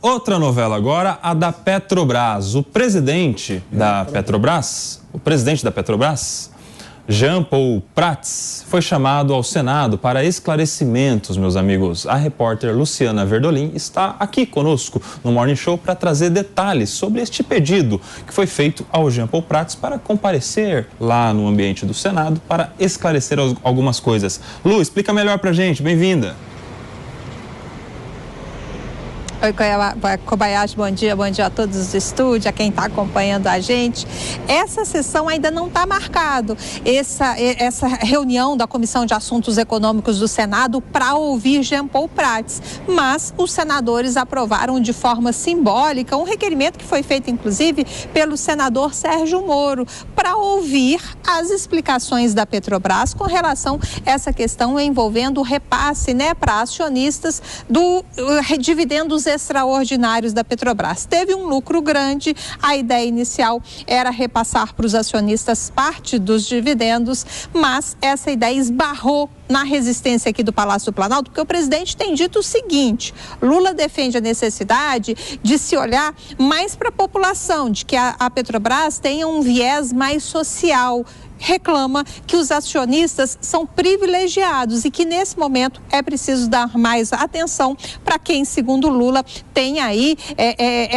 Outra novela agora, a da Petrobras. O presidente da Petrobras, Jean Paul Prats, foi chamado ao Senado para esclarecimentos, meus amigos. A repórter Luciana Verdolim está aqui conosco no Morning Show para trazer detalhes sobre este pedido que foi feito ao Jean Paul Prats para comparecer lá no ambiente do Senado para esclarecer algumas coisas. Lu, explica melhor para a gente. Bem-vinda. Oi, Kobayashi, bom dia a todos do estúdio, a quem está acompanhando a gente. Essa sessão ainda não está marcado, essa reunião da Comissão de Assuntos Econômicos do Senado para ouvir Jean Paul Prats, mas os senadores aprovaram de forma simbólica um requerimento que foi feito, inclusive, pelo senador Sérgio Moro, para ouvir as explicações da Petrobras com relação a essa questão envolvendo o repasse, para acionistas do dividendos extraordinários da Petrobras. Teve um lucro grande, a ideia inicial era repassar para os acionistas parte dos dividendos, mas essa ideia esbarrou na resistência aqui do Palácio do Planalto, porque o presidente tem dito o seguinte: Lula defende a necessidade de se olhar mais para a população, de que a Petrobras tenha um viés mais social. Reclama que os acionistas são privilegiados e que nesse momento é preciso dar mais atenção para quem, segundo Lula, tem aí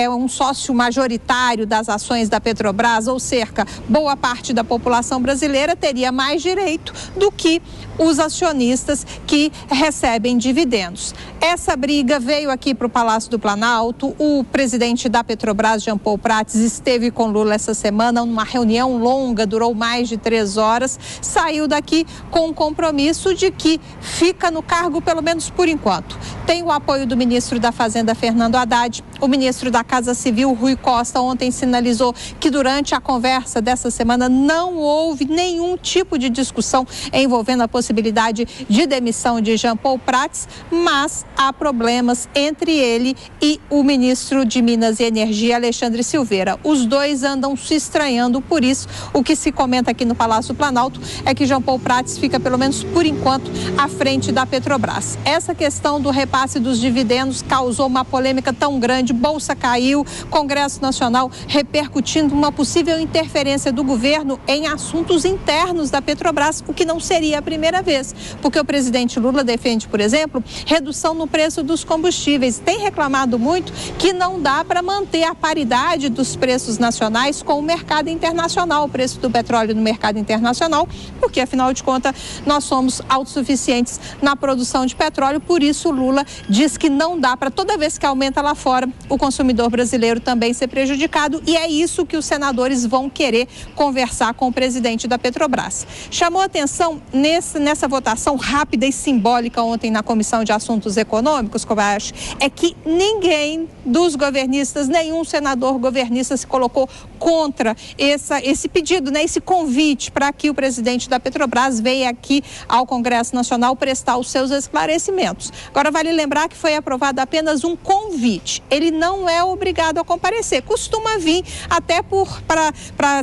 um sócio majoritário das ações da Petrobras, ou cerca, boa parte da população brasileira teria mais direito do que os acionistas que recebem dividendos. Essa briga veio aqui para o Palácio do Planalto. O presidente da Petrobras, Jean Paul Prats, esteve com Lula essa semana numa reunião longa, durou mais de 3 horas, saiu daqui com um compromisso de que fica no cargo pelo menos por enquanto. Tem o apoio do ministro da Fazenda, Fernando Haddad. O ministro da Casa Civil, Rui Costa, ontem sinalizou que durante a conversa dessa semana não houve nenhum tipo de discussão envolvendo a possibilidade de demissão de Jean Paul Prats, mas há problemas entre ele e o ministro de Minas e Energia, Alexandre Silveira. Os dois andam se estranhando, por isso o que se comenta aqui no Palácio Planalto é que Jean Paul Prats fica, pelo menos por enquanto, à frente da Petrobras. Essa questão do repasse dos dividendos causou uma polêmica tão grande, Bolsa caiu, Congresso Nacional repercutindo uma possível interferência do governo em assuntos internos da Petrobras, o que não seria a primeira vez, porque o presidente Lula defende, por exemplo, redução no preço dos combustíveis. Tem reclamado muito que não dá para manter a paridade dos preços nacionais com o mercado internacional, o preço do petróleo no mercado internacional, porque afinal de contas nós somos autossuficientes na produção de petróleo, por isso Lula diz que não dá para, toda vez que aumenta lá fora, o consumidor brasileiro também ser prejudicado, e é isso que os senadores vão querer conversar com o presidente da Petrobras. Chamou atenção nessa votação rápida e simbólica ontem na Comissão de Assuntos Econômicos, Kobayashi, é que ninguém dos governistas, nenhum senador governista se colocou contra esse pedido, esse convite para que o presidente da Petrobras venha aqui ao Congresso Nacional prestar os seus esclarecimentos. Agora, vale lembrar que foi aprovado apenas um convite. Ele não é obrigado a comparecer. Costuma vir até para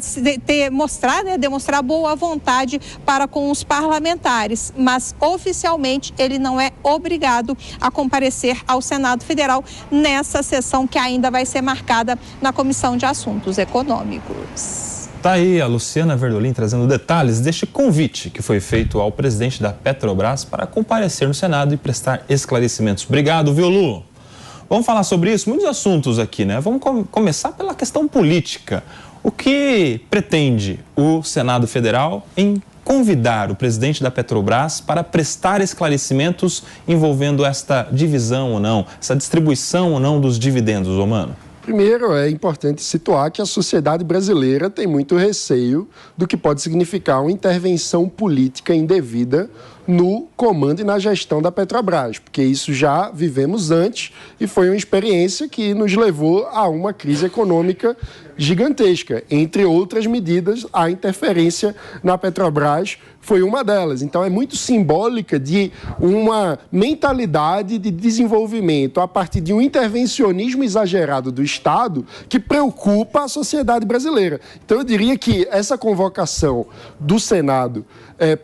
demonstrar boa vontade para com os parlamentares, mas oficialmente ele não é obrigado a comparecer ao Senado Federal nessa sessão que ainda vai ser marcada na Comissão de Assuntos Econômicos. Tá aí a Luciana Verdolim trazendo detalhes deste convite que foi feito ao presidente da Petrobras para comparecer no Senado e prestar esclarecimentos. Obrigado, viu, Lu? Vamos falar sobre isso, muitos assuntos aqui, Vamos começar pela questão política. O que pretende o Senado Federal em convidar o presidente da Petrobras para prestar esclarecimentos envolvendo esta divisão ou não, essa distribuição ou não dos dividendos, Romano? Primeiro, é importante situar que a sociedade brasileira tem muito receio do que pode significar uma intervenção política indevida no comando e na gestão da Petrobras, porque isso já vivemos antes e foi uma experiência que nos levou a uma crise econômica gigantesca. Entre outras medidas, a interferência na Petrobras foi uma delas. Então, é muito simbólica de uma mentalidade de desenvolvimento a partir de um intervencionismo exagerado do Estado que preocupa a sociedade brasileira. Então, eu diria que essa convocação do Senado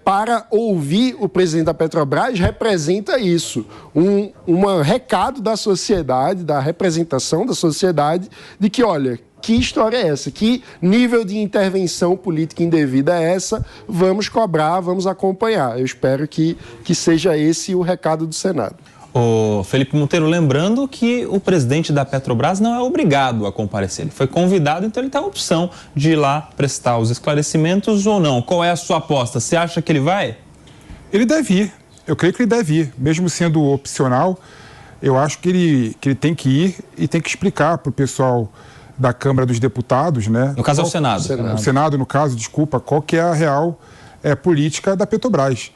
para ouvir o presidente da Petrobras representa isso, um recado da sociedade, da representação da sociedade, de que, olha, que história é essa? Que nível de intervenção política indevida é essa? Vamos cobrar, vamos acompanhar. Eu espero que seja esse o recado do Senado. O Felipe Monteiro, lembrando que o presidente da Petrobras não é obrigado a comparecer. Ele foi convidado, então ele tem a opção de ir lá prestar os esclarecimentos ou não. Qual é a sua aposta? Você acha que ele vai? Ele deve ir. Eu creio que ele deve ir. Mesmo sendo opcional, eu acho que ele tem que ir e tem que explicar para o pessoal da Câmara dos Deputados, né? No caso é o Senado. O Senado, no caso, desculpa, qual que é a real política da Petrobras.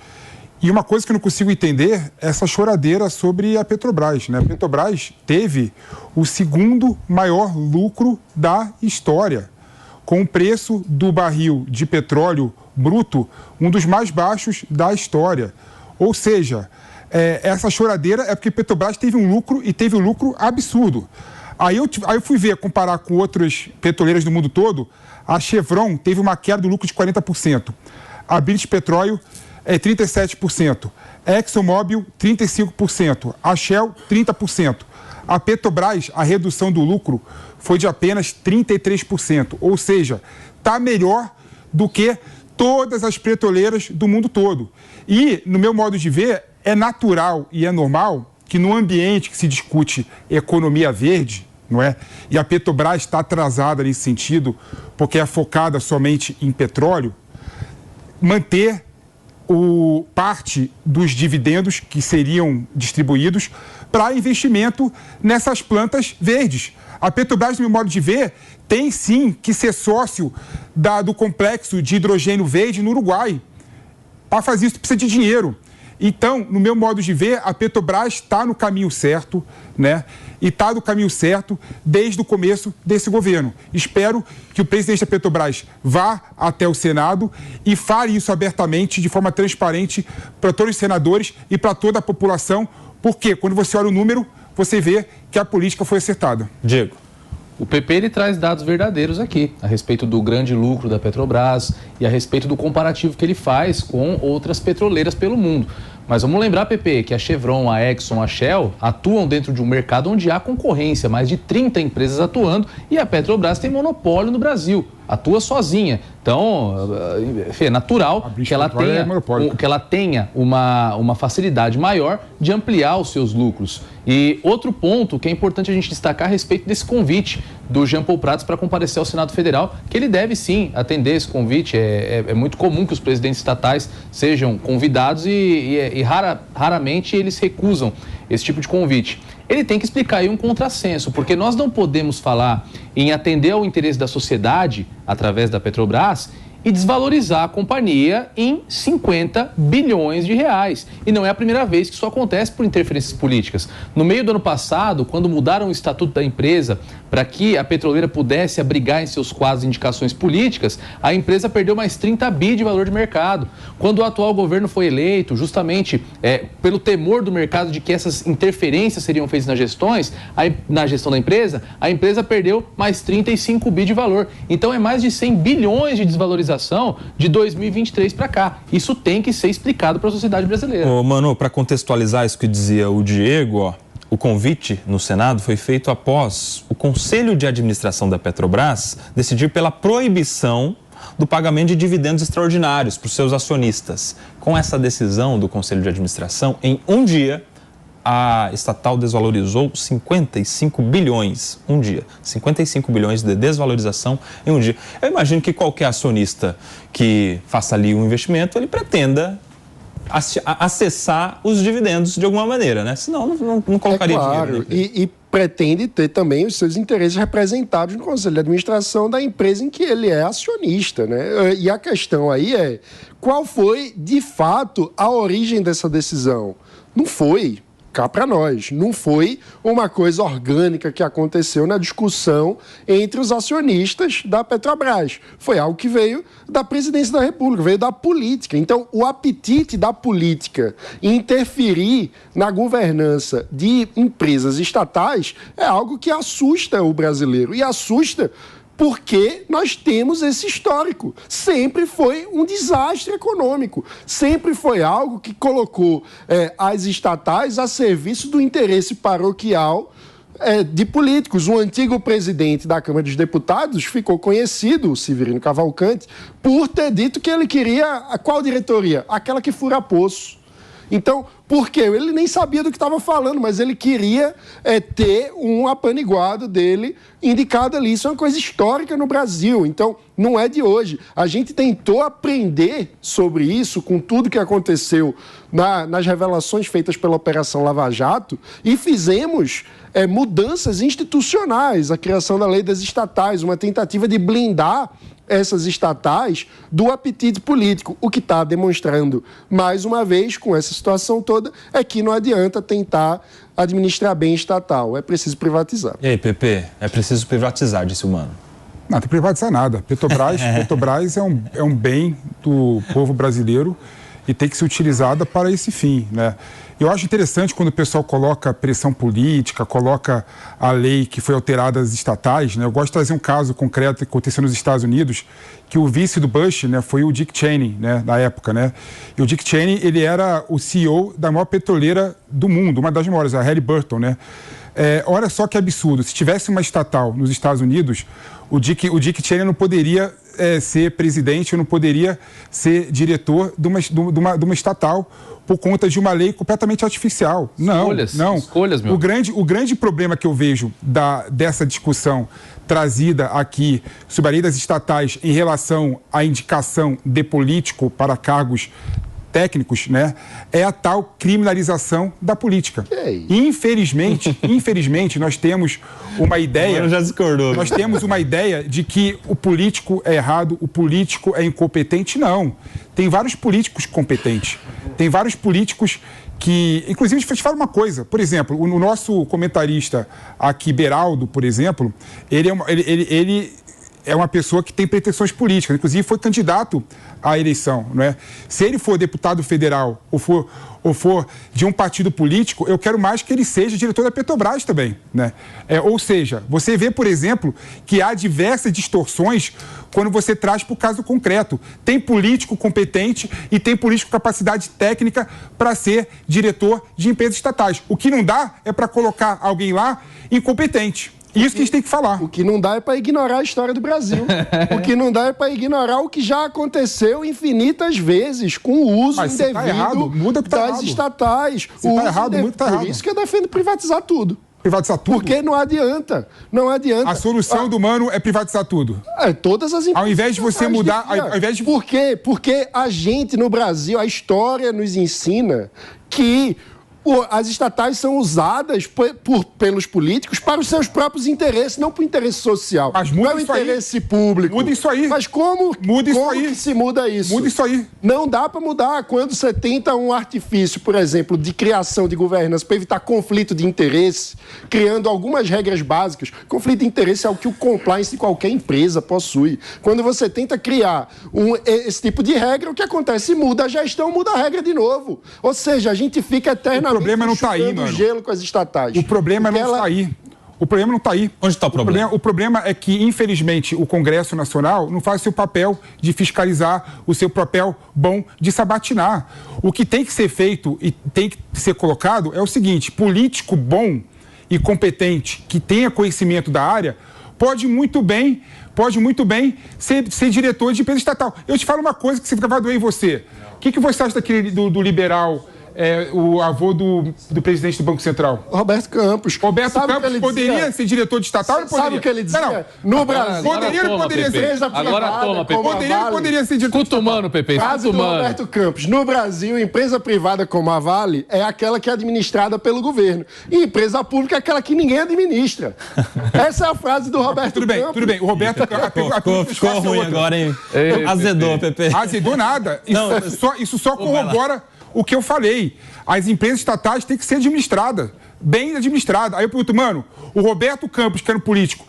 E uma coisa que eu não consigo entender é essa choradeira sobre a Petrobras, né? A Petrobras teve o segundo maior lucro da história, com o preço do barril de petróleo bruto um dos mais baixos da história. Ou seja, essa choradeira é porque a Petrobras teve um lucro e teve um lucro absurdo. Aí eu fui comparar com outras petroleiras do mundo todo. A Chevron teve uma queda do lucro de 40%. A British Petroleum 37%. A ExxonMobil, 35%. A Shell, 30%. A Petrobras, a redução do lucro foi de apenas 33%. Ou seja, está melhor do que todas as petroleiras do mundo todo. E, no meu modo de ver, é natural e é normal que no ambiente que se discute economia verde, não é? E a Petrobras está atrasada nesse sentido, porque é focada somente em petróleo, manter parte dos dividendos que seriam distribuídos para investimento nessas plantas verdes. A Petrobras, no meu modo de ver, tem sim que ser sócio do complexo de hidrogênio verde no Uruguai. Para fazer isso precisa de dinheiro. Então, no meu modo de ver, a Petrobras está no caminho certo, né? E está no caminho certo desde o começo desse governo. Espero que o presidente da Petrobras vá até o Senado e fale isso abertamente, de forma transparente, para todos os senadores e para toda a população, porque quando você olha o número, você vê que a política foi acertada. Diego. O PP ele traz dados verdadeiros aqui, a respeito do grande lucro da Petrobras e a respeito do comparativo que ele faz com outras petroleiras pelo mundo. Mas vamos lembrar, PP, que a Chevron, a Exxon, a Shell atuam dentro de um mercado onde há concorrência, mais de 30 empresas atuando, e a Petrobras tem monopólio no Brasil, atua sozinha. Então, é natural que ela tenha uma facilidade maior de ampliar os seus lucros. E outro ponto que é importante a gente destacar a respeito desse convite do Jean Paul Prats para comparecer ao Senado Federal, que ele deve sim atender esse convite. É muito comum que os presidentes estatais sejam convidados e raramente eles recusam esse tipo de convite. Ele tem que explicar aí um contrassenso, porque nós não podemos falar em atender ao interesse da sociedade através da Petrobras e desvalorizar a companhia em 50 bilhões de reais. E não é a primeira vez que isso acontece por interferências políticas. No meio do ano passado, quando mudaram o estatuto da empresa para que a petroleira pudesse abrigar em seus quadros indicações políticas, a empresa perdeu mais 30 bi de valor de mercado. Quando o atual governo foi eleito, justamente pelo temor do mercado de que essas interferências seriam feitas na gestão da empresa, a empresa perdeu mais 35 bi de valor. Então é mais de 100 bilhões de desvalorização de 2023 para cá. Isso tem que ser explicado para a sociedade brasileira. Ô, Manu, para contextualizar isso que dizia o Diego, o convite no Senado foi feito após o Conselho de Administração da Petrobras decidir pela proibição do pagamento de dividendos extraordinários para os seus acionistas. Com essa decisão do Conselho de Administração, em um dia, a estatal desvalorizou 55 bilhões, um dia. 55 bilhões de desvalorização em um dia. Eu imagino que qualquer acionista que faça ali um investimento, ele pretenda acessar os dividendos de alguma maneira, né? Senão não colocaria dinheiro. E pretende ter também os seus interesses representados no Conselho de Administração da empresa em que ele é acionista, né? E a questão aí é, qual foi, de fato, a origem dessa decisão? Não foi cá para nós. Não foi uma coisa orgânica que aconteceu na discussão entre os acionistas da Petrobras. Foi algo que veio da presidência da República, veio da política. Então, o apetite da política em interferir na governança de empresas estatais é algo que assusta o brasileiro e assusta porque nós temos esse histórico. Sempre foi um desastre econômico, sempre foi algo que colocou as estatais a serviço do interesse paroquial de políticos. O antigo presidente da Câmara dos Deputados ficou conhecido, o Severino Cavalcante, por ter dito que ele queria qual diretoria? Aquela que fura poço. Então, por quê? Ele nem sabia do que estava falando, mas ele queria ter um apaniguado dele indicado ali. Isso é uma coisa histórica no Brasil, então não é de hoje. A gente tentou aprender sobre isso com tudo que aconteceu nas revelações feitas pela Operação Lava Jato e fizemos mudanças institucionais, a criação da lei das estatais, uma tentativa de blindar essas estatais do apetite político. O que está demonstrando, mais uma vez, com essa situação toda, é que não adianta tentar administrar bem estatal, é preciso privatizar. E aí, Pepe, é preciso privatizar, disse o Mano. Não, tem que privatizar nada. Petrobras é um bem do povo brasileiro e tem que ser utilizada para esse fim, né? Eu acho interessante quando o pessoal coloca pressão política, coloca a lei que foi alterada das estatais, né? Eu gosto de trazer um caso concreto que aconteceu nos Estados Unidos, que o vice do Bush, né, foi o Dick Cheney, né, na época, né? E o Dick Cheney, ele era o CEO da maior petroleira do mundo, uma das maiores, a Halliburton, né? Olha só que absurdo, se tivesse uma estatal nos Estados Unidos, o Dick Cheney não poderia ser presidente, não poderia ser diretor de uma estatal por conta de uma lei completamente artificial. Escolhas, meu. O grande problema que eu vejo dessa discussão trazida aqui sobre a lei das estatais em relação à indicação de político para cargos técnicos, né, é a tal criminalização da política. Infelizmente, nós temos uma ideia... já discordou. Nós temos uma ideia de que o político é errado, o político é incompetente. Não. Tem vários políticos competentes. Tem vários políticos que... Inclusive, deixa eu te falar uma coisa. Por exemplo, o nosso comentarista aqui, Beraldo, por exemplo, ele é uma pessoa que tem pretensões políticas, inclusive foi candidato à eleição, não é? Se ele for deputado federal ou for de um partido político, eu quero mais que ele seja diretor da Petrobras também, né? Ou seja, você vê, por exemplo, que há diversas distorções quando você traz para o caso concreto. Tem político competente e tem político com capacidade técnica para ser diretor de empresas estatais. O que não dá é para colocar alguém lá incompetente. Isso que a gente tem que falar. O que não dá é para ignorar a história do Brasil. O que não dá é para ignorar o que já aconteceu infinitas vezes com o uso indevido das estatais. Por isso que eu defendo privatizar tudo. Privatizar tudo? Porque não adianta. Não adianta. A solução do Mano é privatizar tudo. Todas as empresas. Ao invés de você mudar... Por quê? Porque a gente no Brasil, a história nos ensina que as estatais são usadas pelos políticos para os seus próprios interesses, não para o interesse social. Mas muda não é o interesse público. Muda isso aí. Mas como que se muda isso? Muda isso aí. Não dá para mudar. Quando você tenta um artifício, por exemplo, de criação de governança para evitar conflito de interesse, criando algumas regras básicas. Conflito de interesse é o que o compliance de qualquer empresa possui. Quando você tenta criar esse tipo de regra, o que acontece? Muda a gestão, muda a regra de novo. Ou seja, a gente fica eternamente o problema não está aí, mano. Gelo com as estatais. O problema não está aí. O problema não está aí. Onde está o problema? O problema é que, infelizmente, o Congresso Nacional não faz o seu papel de fiscalizar, o seu papel bom de sabatinar. O que tem que ser feito e tem que ser colocado é o seguinte: político bom e competente, que tenha conhecimento da área, pode muito bem ser diretor de empresa estatal. Eu te falo uma coisa que vai doer em você. O que você acha daquele do liberal... o avô do presidente do Banco Central? Roberto Campos. Roberto Campos poderia ser diretor de estatal? Sabe o que ele dizia? No Brasil. Poderia ser. Agora toma, Pepe. Poderia ser diretor de estatal. Pepe. Frase do Roberto Campos. No Brasil, empresa privada como a Vale é aquela que é administrada pelo governo. E empresa pública é aquela que ninguém administra. Essa é a frase do Roberto Campos. Tudo bem. O Roberto Campos... Ficou ruim agora, hein? Azedou, Pepe. Azedou nada. Isso só corrobora o que eu falei. As empresas estatais têm que ser administradas, bem administradas. Aí eu pergunto, mano, o Roberto Campos, que era um político,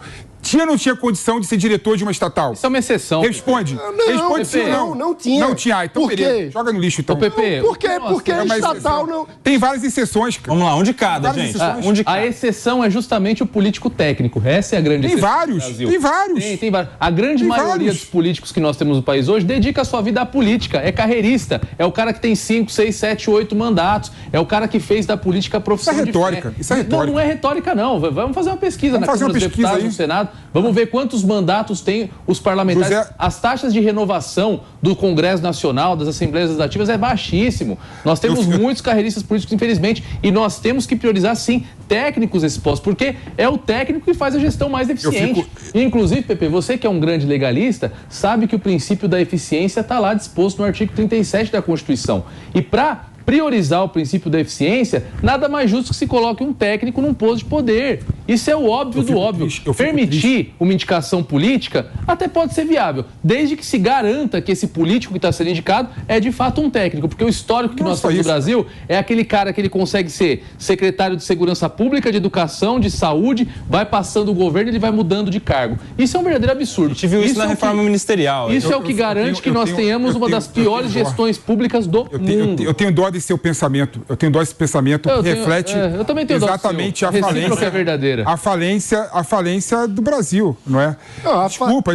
tinha ou não tinha condição de ser diretor de uma estatal? Isso é uma exceção. Responde. Responde sim ou não. Não tinha. Não tinha. Então, por quê? Joga no lixo, então. Ô, Pepe, Por quê? Porque a estatal não... Tem várias exceções, cara. Vamos lá, um de cada, Várias gente. exceções. Um de cada. A exceção é justamente o político técnico. Essa é a grande Tem exceção vários, do Brasil. tem vários. Tem vários. A grande Tem maioria vários. dos políticos que nós temos no país hoje dedica a sua vida à política. É carreirista. É o cara que tem 5, 6, 7, 8 mandatos. É o cara que fez da política a profissão Isso é retórica. de fé. Isso é retórica. Não é retórica, não. Vamos fazer uma pesquisa Vamos na fazer Câmara uma dos pesquisa Deputados, aí. no Senado. Vamos ver quantos mandatos tem os parlamentares. José- As taxas de renovação do Congresso Nacional, das Assembleias Legislativas, é baixíssimo. Nós temos muitos carreiristas políticos, infelizmente, e nós temos que priorizar, sim, técnicos nesses postos, porque é o técnico que faz a gestão mais eficiente. Inclusive, Pepe, você que é um grande legalista, sabe que o princípio da eficiência está lá disposto no artigo 37 da Constituição. E para priorizar o princípio da eficiência, nada mais justo que se coloque um técnico num posto de poder. Isso é o óbvio do óbvio. Permitir uma indicação política até pode ser viável, desde que se garanta que esse político que está sendo indicado é de fato um técnico, porque o histórico que nós temos no Brasil é aquele cara que ele consegue ser secretário de Segurança Pública, de Educação, de Saúde, vai passando o governo e ele vai mudando de cargo. Isso é um verdadeiro absurdo. A gente viu isso na reforma ministerial. Isso é o que garante que nós tenhamos uma das piores gestões públicas do mundo. Eu tenho dó desse seu pensamento. Eu tenho dó desse pensamento que reflete eu também tenho exatamente dó do seu. a falência. É verdadeira. A falência do Brasil, não é?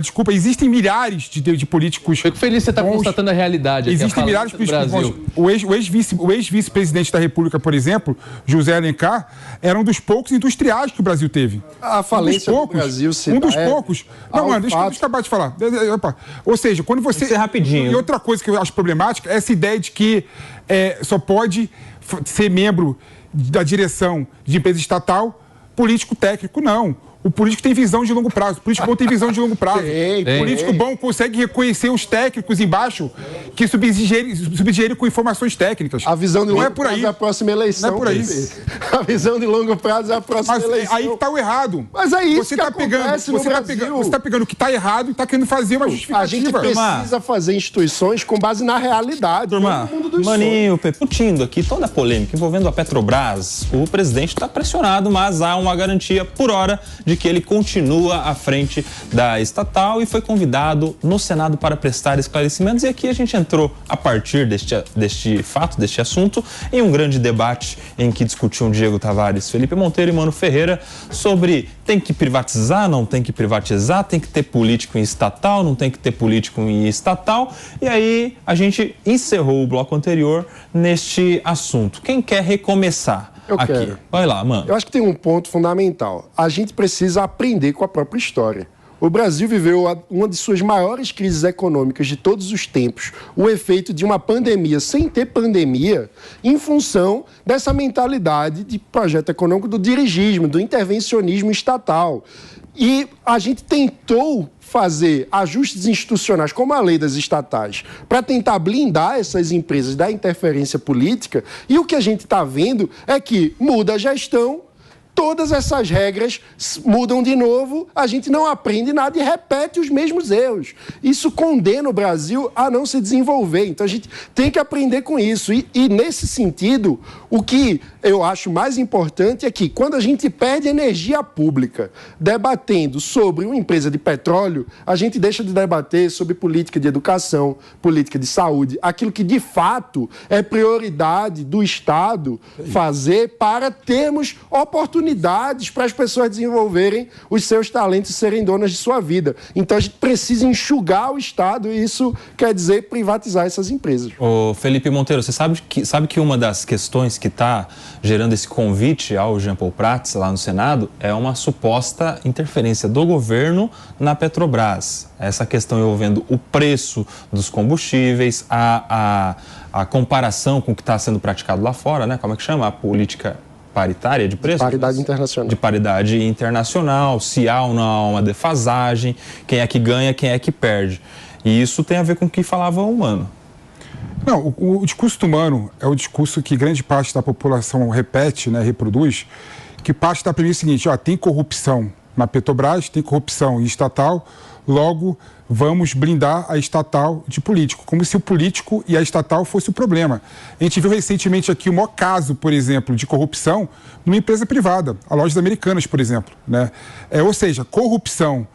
Desculpa. Existem milhares de políticos. Fico feliz que você está constatando a realidade. Existem milhares de políticos bons. O ex-vice-presidente da República, por exemplo, José Alencar, era um dos poucos industriais que o Brasil teve. A falência do Brasil se Um dos poucos. Não, mano, deixa eu acabar de falar. Ou seja, quando você... Tem que ser rapidinho. E outra coisa que eu acho problemática é essa ideia de que só pode ser membro da direção de empresa estatal político técnico. Não. O político tem visão de longo prazo. O político bom tem visão de longo prazo. O político bom consegue reconhecer os técnicos embaixo que subsidiarem com informações técnicas. A visão de não longo é por aí. prazo é a próxima eleição. Não é por aí. A visão de longo prazo é a próxima eleição. Mas aí que está o errado. Mas é isso você que tá acontece no Brasil. Você está pegando o que está errado e está querendo fazer uma justificativa. A gente precisa fazer instituições com base na realidade. Turma, Maninho, discutindo aqui toda a polêmica envolvendo a Petrobras, o presidente está pressionado, mas há uma garantia por hora de que ele continua à frente da estatal e foi convidado no Senado para prestar esclarecimentos. E aqui a gente entrou, a partir deste fato, deste assunto, em um grande debate em que discutiam Diego Tavares, Felipe Monteiro e Mano Ferreira sobre tem que privatizar, não tem que privatizar, tem que ter político em estatal, não tem que ter político em estatal. E aí a gente encerrou o bloco anterior neste assunto. Quem quer recomeçar? Eu aqui. quero. Vai lá, mano. Eu acho que tem um ponto fundamental. A gente precisa aprender com a própria história. O Brasil viveu uma de suas maiores crises econômicas de todos os tempos, o efeito de uma pandemia sem ter pandemia, em função dessa mentalidade de projeto econômico do dirigismo, do intervencionismo estatal. E a gente tentou fazer ajustes institucionais, como a lei das estatais, para tentar blindar essas empresas da interferência política, e o que a gente está vendo é que muda a gestão, todas essas regras mudam de novo, a gente não aprende nada e repete os mesmos erros. Isso condena o Brasil a não se desenvolver. Então, a gente tem que aprender com isso. E nesse sentido, o que eu acho mais importante é que, quando a gente perde energia pública debatendo sobre uma empresa de petróleo, a gente deixa de debater sobre política de educação, política de saúde, aquilo que, de fato, é prioridade do Estado fazer para termos oportunidades para as pessoas desenvolverem os seus talentos e serem donas de sua vida. Então, a gente precisa enxugar o Estado e isso quer dizer privatizar essas empresas. Ô, Felipe Monteiro, você sabe que uma das questões que está gerando esse convite ao Jean Paul Prats lá no Senado é uma suposta interferência do governo na Petrobras. Essa questão envolvendo o preço dos combustíveis, a comparação com o que está sendo praticado lá fora, né? Como é que chama? A política paritária de preços? Paridade internacional. De paridade internacional, se há ou não há uma defasagem, quem é que ganha, quem é que perde. E isso tem a ver com o que falava o Mano. Não, o discurso do Mano é o discurso que grande parte da população repete, né, reproduz, que parte da premissa seguinte, tem corrupção na Petrobras, tem corrupção em estatal, logo vamos blindar a estatal de político, como se o político e a estatal fosse o problema. A gente viu recentemente aqui o maior caso, por exemplo, de corrupção numa empresa privada, a Lojas Americanas, por exemplo, né? Ou seja, corrupção,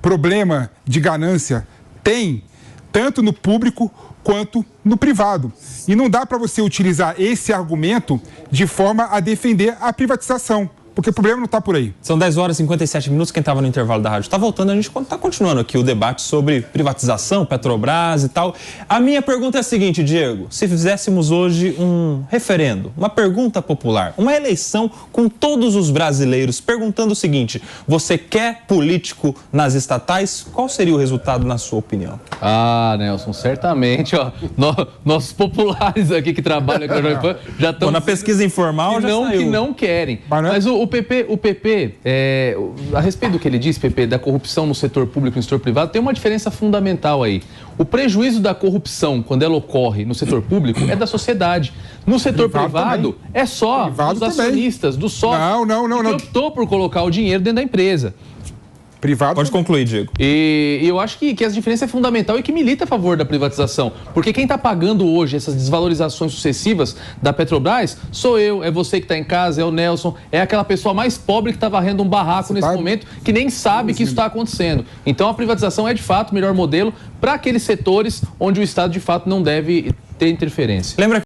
problema de ganância tem tanto no público quanto no privado. E não dá para você utilizar esse argumento de forma a defender a privatização, porque o problema não está por aí. São 10 horas e 57 minutos, quem estava no intervalo da rádio está voltando, a gente está continuando aqui o debate sobre privatização, Petrobras e tal. A minha pergunta é a seguinte, Diego, se fizéssemos hoje um referendo, uma pergunta popular, uma eleição com todos os brasileiros perguntando o seguinte, você quer político nas estatais? Qual seria o resultado na sua opinião? Ah, Nelson, certamente, ó, nossos populares aqui que trabalham com a Jovem Pan já estão... Na pesquisa informal já saiu. Que não querem. Mas o PP, a respeito do que ele disse, PP, da corrupção no setor público e no setor privado, tem uma diferença fundamental aí. O prejuízo da corrupção, quando ela ocorre no setor público, é da sociedade. No setor privado é só dos acionistas, dos sócios, que optou por colocar o dinheiro dentro da empresa. Privado. Pode concluir, Diego. E eu acho que essa diferença é fundamental e que milita a favor da privatização. Porque quem está pagando hoje essas desvalorizações sucessivas da Petrobras sou eu, é você que está em casa, é o Nelson, é aquela pessoa mais pobre que está varrendo um barraco nesse momento que nem sabe que isso está acontecendo. Então a privatização é de fato o melhor modelo para aqueles setores onde o Estado de fato não deve ter interferência. Lembra